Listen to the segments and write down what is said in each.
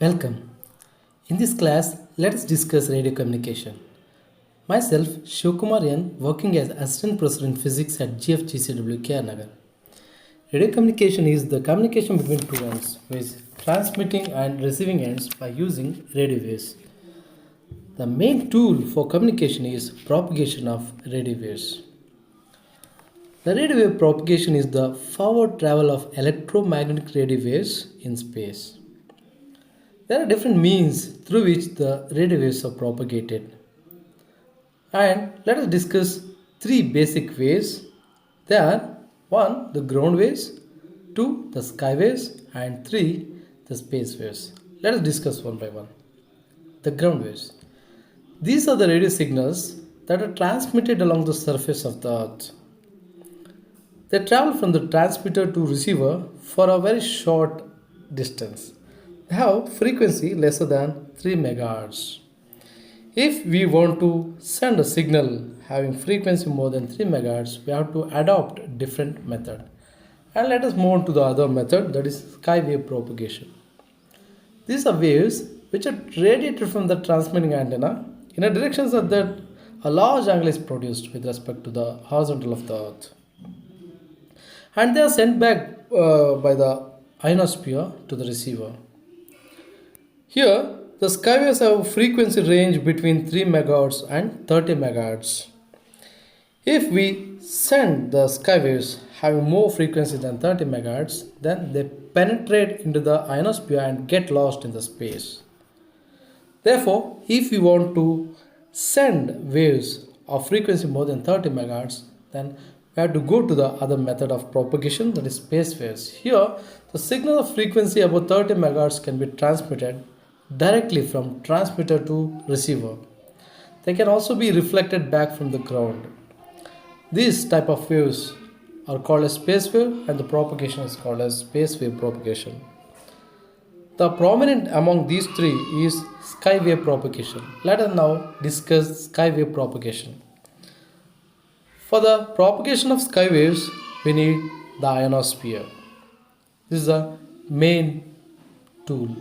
Welcome. In this class, let us discuss radio communication. Myself, Shivkumar N, working as Assistant Professor in Physics at GFGCW Nagar. Radio communication is the communication between two ends, with transmitting and receiving ends by using radio waves. The main tool for communication is propagation of radio waves. The radio wave propagation is the forward travel of electromagnetic radio waves in space. There are different means through which the radio waves are propagated. And let us discuss three basic ways. They are 1. The ground waves, 2. the sky waves, and 3. the space waves. Let us discuss one by one. The ground waves. These are the radio signals that are transmitted along the surface of the earth. They travel from the transmitter to receiver for a very short distance. They have frequency lesser than 3 MHz. If we want to send a signal having frequency more than 3 MHz, we have to adopt different method. And let us move on to the other method, that is sky wave propagation. These are waves which are radiated from the transmitting antenna in a direction such that a large angle is produced with respect to the horizontal of the earth. And they are sent back by the ionosphere to the receiver. Here, the sky waves have a frequency range between 3 MHz and 30 MHz. If we send the sky waves having more frequency than 30 MHz, then they penetrate into the ionosphere and get lost in the space. Therefore, if we want to send waves of frequency more than 30 MHz, then we have to go to the other method of propagation, that is space waves. Here, the signal of frequency above 30 MHz can be transmitted directly from transmitter to receiver. They can also be reflected back from the ground. These type of waves are called as space wave, and the propagation is called as space wave propagation. The prominent among these three is sky wave propagation. Let us now discuss sky wave propagation. For the propagation of sky waves, we need the ionosphere. This is the main tool.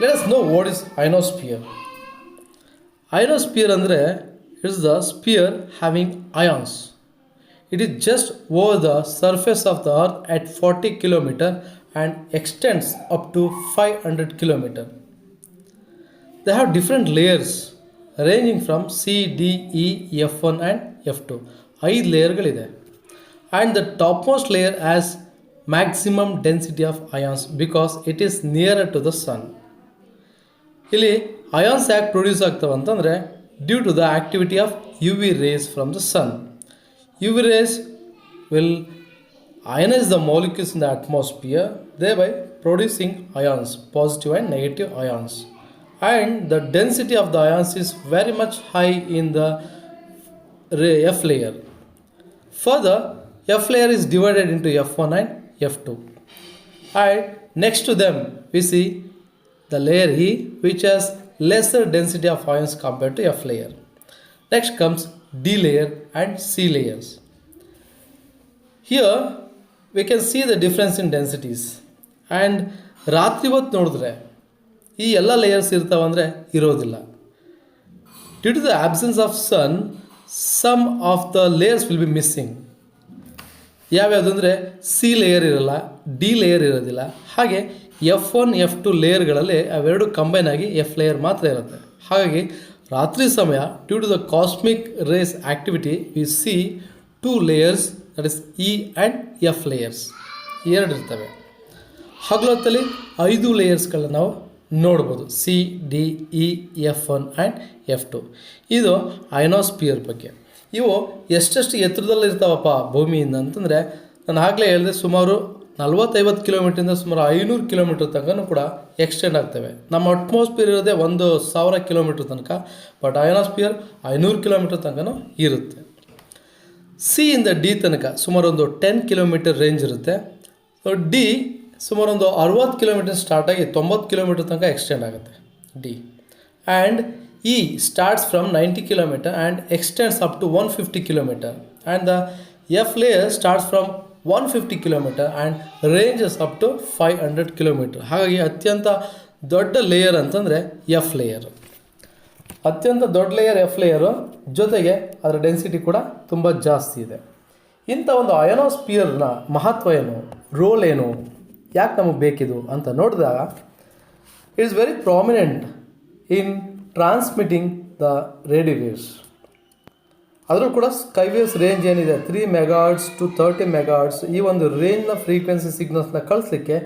Let us know what is ionosphere. Ionosphere is the sphere having ions. It is just over the surface of the earth at 40 km and extends up to 500 km. They have different layers ranging from C, D, E, F1 and F2. 5 layers. And the topmost layer has maximum density of ions because it is nearer to the sun. ಇಲ್ಲಿ ions ಯಾಕೆ produce ಆಗ್ತವೆ ಅಂತಂದರೆ due to the activity of UV rays from the sun. UV rays will ionize the molecules in the atmosphere, thereby producing ions, positive and negative ions. And the density of the ions is very much high in the F layer. Further, F layer is divided into F1 and F2. And next to them, we see the layer E, which has lesser density of ions compared to F layer. Next comes D layer and C layers. Here we can see the difference in densities. And ರಾತ್ರಿ ಹೊತ್ತು ನೋಡಿದ್ರೆ ಈ ಎಲ್ಲ layers ಇರ್ತಾವಂದರೆ ಇರೋದಿಲ್ಲ. Due to the absence of sun, some of the layers will be missing. ಯಾವ್ಯಾವುದು ಅಂದರೆ C layer ಇರಲ್ಲ, D layer ಇರೋದಿಲ್ಲ. ಹಾಗೆ F1, F2 ಲೇಯರ್ಗಳಲ್ಲಿ ಅವೆರಡು ಕಂಬೈನ್ ಆಗಿ ಎಫ್ ಲೇಯರ್ ಮಾತ್ರ ಇರುತ್ತೆ. ಹಾಗಾಗಿ ರಾತ್ರಿ ಸಮಯ due to the cosmic rays activity we see 2 layers, that is E and F layers ಎರಡು ಇರ್ತವೆ. ಹಗಲೊತ್ತಲ್ಲಿ 5 ಲೇಯರ್ಸ್ಗಳನ್ನ ನಾವು ನೋಡ್ಬೋದು, C, D, E, F1 and F2. ಇದು ಐನೋಸ್ಫಿಯರ್ ಬಗ್ಗೆ. ಇವು ಎಷ್ಟೆಷ್ಟು ಎತ್ತರದಲ್ಲಿರ್ತಾವಪ್ಪ ಭೂಮಿಯಿಂದ ಅಂತಂದರೆ, ನಾನು ಆಗಲೇ ಹೇಳಿದೆ ಸುಮಾರು 40-50 ಕಿಲೋಮೀಟ್ರಿಂದ ಸುಮಾರು 500 ಕಿಲೋಮೀಟ್ರ್ ತನಕ ಕೂಡ ಎಕ್ಸ್ಟೆಂಡ್ ಆಗ್ತವೆ. ನಮ್ಮ ಅಟ್ಮಾಸ್ಫಿಯರ್ ಇರೋದೇ 1000 ಕಿಲೋಮೀಟ್ರ್ ತನಕ, ಬಟ್ ಅಯೋನೋಸ್ಫಿಯರ್ 500 ಕಿಲೋಮೀಟ್ರ್ ತನಕ ಇರುತ್ತೆ. ಸಿ ಇಂದ ಡಿ ತನಕ ಸುಮಾರು ಒಂದು 10 ಕಿಲೋಮೀಟರ್ ರೇಂಜ್ ಇರುತ್ತೆ. ಡಿ ಸುಮಾರು ಒಂದು 60 ಕಿಲೋಮೀಟರ್ ಸ್ಟಾರ್ಟ್ ಆಗಿ 90 ಕಿಲೋಮೀಟರ್ ತನಕ ಎಕ್ಸ್ಟೆಂಡ್ ಆಗುತ್ತೆ D. And E starts from 90 kilometre and extends up to 150 kilometre. And the F layer starts from 150 kilometre and ranges up to 500 kilometre. ಹಾಗಾಗಿ ಅತ್ಯಂತ ದೊಡ್ಡ ಲೇಯರ್ ಅಂತಂದರೆ ಎಫ್ ಲೇಯರು. ಅತ್ಯಂತ ದೊಡ್ಡ ಲೇಯರ್ ಎಫ್ ಲೇಯರು, ಜೊತೆಗೆ ಅದರ ಡೆನ್ಸಿಟಿ ಕೂಡ ತುಂಬ ಜಾಸ್ತಿ ಇದೆ. ಇಂಥ ಒಂದು ಅಯೋನೋಸ್ಫಿಯರ್ನ ಮಹತ್ವ ಏನು, ರೋಲ್ ಏನು, ಯಾಕೆ ನಮಗೆ ಬೇಕಿದು ಅಂತ ನೋಡಿದಾಗ it is very prominent in transmitting the radio waves. ಅದರಲ್ಲೂ ಕೂಡ ಸ್ಕೈ ವೇವ್ಸ್ ರೇಂಜ್ ಏನಿದೆ 3 ಮೆಗಾಹರ್ಟ್ಸ್ ಟು 30 ಮೆಗಾಹರ್ಟ್ಸ್, ಈ ಒಂದು ರೇಂಜ್ನ ಫ್ರೀಕ್ವೆನ್ಸಿ ಸಿಗ್ನಲ್ಸ್ನ ಕಳಿಸ್ಲಿಕ್ಕೆ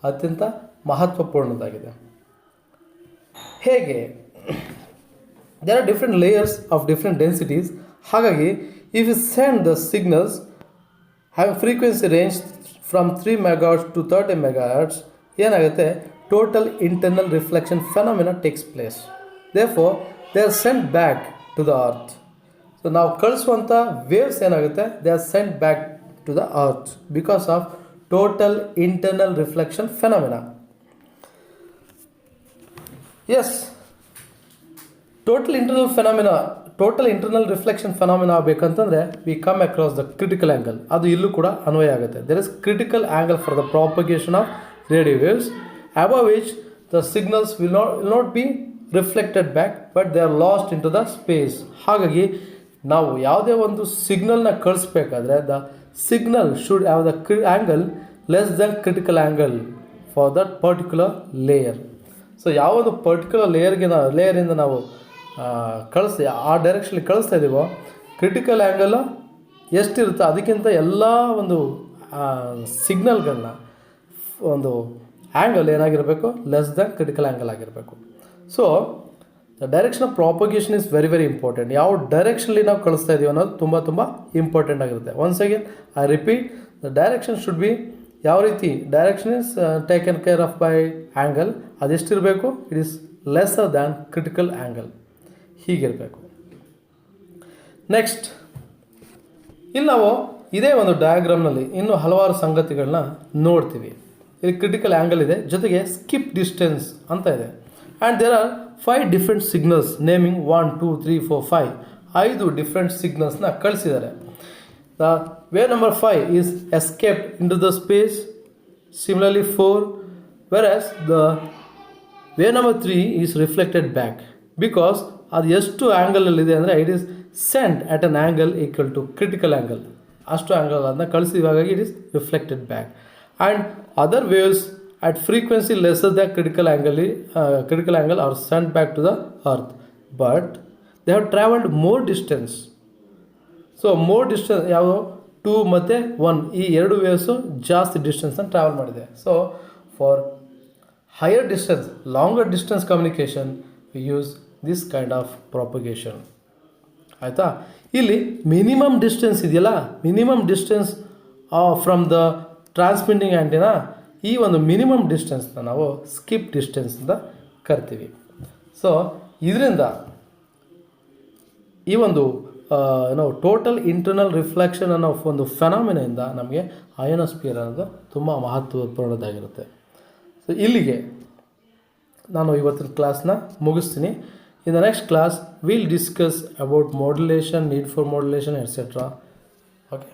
ಅತ್ಯಂತ ಮಹತ್ವಪೂರ್ಣದಾಗಿದೆ. ಹೇಗೆ? There are different layers of different densities. ಹಾಗಾಗಿ if you send the signals have frequency range from 3 megahertz to 30 megahertz, ಏನಾಗುತ್ತೆ, total internal reflection phenomena takes place. Therefore they are sent back to the earth. So ನಾವು ಕಳಿಸುವಂಥ waves ಏನಾಗುತ್ತೆ, they are sent back to the earth because of total internal reflection phenomena. Yes, total internal reflection phenomena ಆಗಬೇಕಂತಂದರೆ we come across the critical angle. ಅದು ಇಲ್ಲೂ ಕೂಡ ಅನ್ವಯ ಆಗುತ್ತೆ. There is critical angle for the propagation of radio waves above which the signals will not be reflected back but they are lost into the space. ಹಾಗಾಗಿ ನಾವು ಯಾವುದೇ ಒಂದು ಸಿಗ್ನಲ್ನ ಕಳಿಸ್ಬೇಕಾದ್ರೆ the signal should have the angle less than critical angle for that particular layer. So ಯಾವೊಂದು particular ಲೇಯರಿಂದ ನಾವು ಆ ಡೈರೆಕ್ಷನಲ್ಲಿ ಕಳಿಸ್ತಾ ಇದ್ದೀವೋ, ಕ್ರಿಟಿಕಲ್ ಆ್ಯಂಗಲ್ ಎಷ್ಟಿರುತ್ತೆ ಅದಕ್ಕಿಂತ ಎಲ್ಲ ಒಂದು ಸಿಗ್ನಲ್ಗಳನ್ನ ಒಂದು ಆ್ಯಂಗಲ್ ಏನಾಗಿರಬೇಕು, ಲೆಸ್ ದ್ಯಾನ್ ಕ್ರಿಟಿಕಲ್ ಆ್ಯಂಗಲ್ ಆಗಿರಬೇಕು. So the direction of propagation is very very important. ಯಾವ ಡೈರೆಕ್ಷನಲ್ಲಿ ನಾವು ಕಳಿಸ್ತಾ ಇದ್ದೀವಿ ಅನ್ನೋದು ತುಂಬ ತುಂಬ ಇಂಪಾರ್ಟೆಂಟ್ ಆಗಿರುತ್ತೆ. Once again I repeat, the direction should be ಯಾವ ರೀತಿ, direction is taken care of by angle. ಅದೆಷ್ಟಿರಬೇಕು, it is lesser than critical angle, ಹೀಗಿರಬೇಕು. ನೆಕ್ಸ್ಟ್, ಇಲ್ಲಿ ನಾವು ಇದೇ ಒಂದು ಡಯಾಗ್ರಾಮ್ನಲ್ಲಿ ಇನ್ನೂ ಹಲವಾರು ಸಂಗತಿಗಳನ್ನ ನೋಡ್ತೀವಿ. ಇಲ್ಲಿ ಕ್ರಿಟಿಕಲ್ ಆ್ಯಂಗಲ್ ಇದೆ, ಜೊತೆಗೆ ಸ್ಕಿಪ್ ಡಿಸ್ಟೆನ್ಸ್ ಅಂತ ಇದೆ. And there are 5 different signals naming 1 2 3 4 5 5 different ಸಿಗ್ನಲ್ಸ್ನ ಕಳಿಸಿದ್ದಾರೆ. The wave number 5 is escaped into the space, similarly 4, whereas the wave number 3 is reflected back. Because ಅದು ಎಷ್ಟು ಆ್ಯಂಗಲಲ್ಲಿದೆ ಅಂದರೆ it is sent at an angle equal to critical angle. ಅಷ್ಟು angle ಅದನ್ನ ಕಳಿಸಿದಾಗ it is reflected back. And other waves at frequency lesser than critical angle are sent back to the earth, but they have traveled more distance. So more distance ಯಾವುದು 2 ಮತ್ತು 1 ಈ ಎರಡು waves ಜಾಸ್ತಿ ಡಿಸ್ಟೆನ್ಸ್ನ travel ಮಾಡಿದೆ. So for higher distance, longer distance communication we use this kind of propagation. ಆಯಿತಾ? ಇಲ್ಲಿ minimum distance ಇದೆಯಲ್ಲ, minimum distance from the transmitting antenna, ಈ ಒಂದು ಮಿನಿಮಮ್ ಡಿಸ್ಟೆನ್ಸ್ನ ನಾವು ಸ್ಕಿಪ್ ಡಿಸ್ಟೆನ್ಸ್ ಅಂತ ಕರಿತೀವಿ. ಸೊ ಇದರಿಂದ ಈ ಒಂದು ಟೋಟಲ್ ಇಂಟರ್ನಲ್ ರಿಫ್ಲೆಕ್ಷನ್ ಅನ್ನೋ ಒಂದು ಫೆನಾಮಿನಿಂದ ನಮಗೆ ಅಯೋನೋಸ್ಫಿಯರ್ ಅನ್ನೋದು ತುಂಬ ಮಹತ್ವಪೂರ್ಣದಾಗಿರುತ್ತೆ. ಸೊ ಇಲ್ಲಿಗೆ ನಾನು ಇವತ್ತಿನ ಕ್ಲಾಸ್ನ ಮುಗಿಸ್ತೀನಿ. In the next class will discuss about modulation, need for modulation et cetera. Okay.